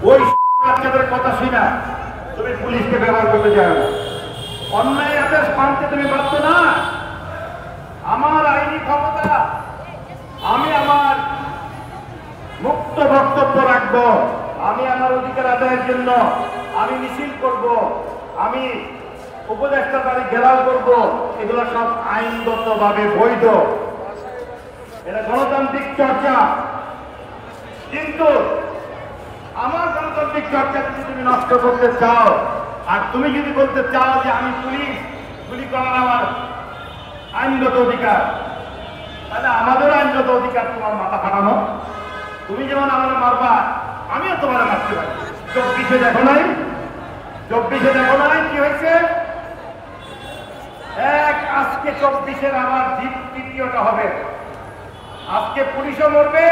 ওই বাচ্চাদের কথা শুনা তুমি পুলিশকে ব্যবহার করতে যাও না। অন্যায় আদেশ মানতে তুমি বাধ্য না। আমার আইনি ক্ষমতা, আমি আমার মুক্ত বক্তব্য রাখবো, আমি আমার অধিকার আদায়ের জন্য আমি মিছিল করব, আমি উপদেষ্টার বাড়ি ঘেরাও করব, এগুলো সব আইনগতভাবে বৈধ, এটা গণতান্ত্রিক চর্চা। কিন্তু আমার গণতান্ত্রিক চর্চা যদি তুমি নষ্ট করতে চাও, আর তুমি যদি বলতে চাও যে আমি গুলি করার আমার আইনগত অধিকার, তাহলে আমাদেরও আইনগত অধিকার তোমার মাথা ফাটানো। তুমি যেমন আমার মারবা, আমিও তোমার মারতে পারি। 24-এ দেখো নাই, 24-এ দেখো নাই কি হয়েছে? আজকে 24-এর আবার দ্বিতীয়টা হবে। আজকে পুলিশও মরবে,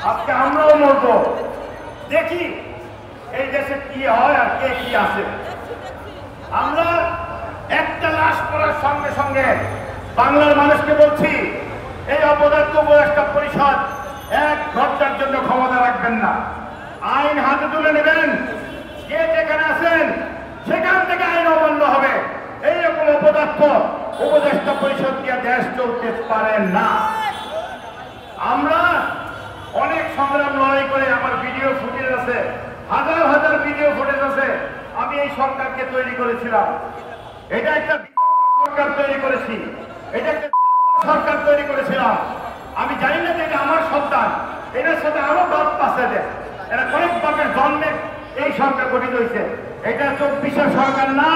আজকে আমরাও মরবো। দেখি এই দেশে কি হয় আর কে কি আছে। আমরা একটা লাশ পড়ার সঙ্গে সঙ্গে বাংলার মানুষকে বলছি, এই অপদার্থ উপদেষ্টা পরিষদ এক ঘন্টার জন্য ক্ষমতা রাখবেন না। আইন হাতে তুলে নেবেন, যে যেখানে আছেন সেখান থেকে আইন অমান্য হবে। এইরকম অপদার্থ উপদেষ্টা পরিষদ দিয়ে দেশ চলতে পারে না। আমরা অনেক সংগ্রাম লড়াই করে, আমার ভিডিও ফুটেজ আছে, হাজার হাজার ভিডিও ফুটেজ আছে। আমি এই সরকারকে তৈরি করেছিলাম, এটা একটা সরকার তৈরি করেছি, এটা একটা সরকার তৈরি করেছিলাম। আমি জানি না যে এটা আমার সন্তান, এটার সাথে আরো বাপ পাশে দেয়, এরা অনেক বাপের জন্মে এই সরকার গঠিত হয়েছে। এটা 24-এর সরকার না।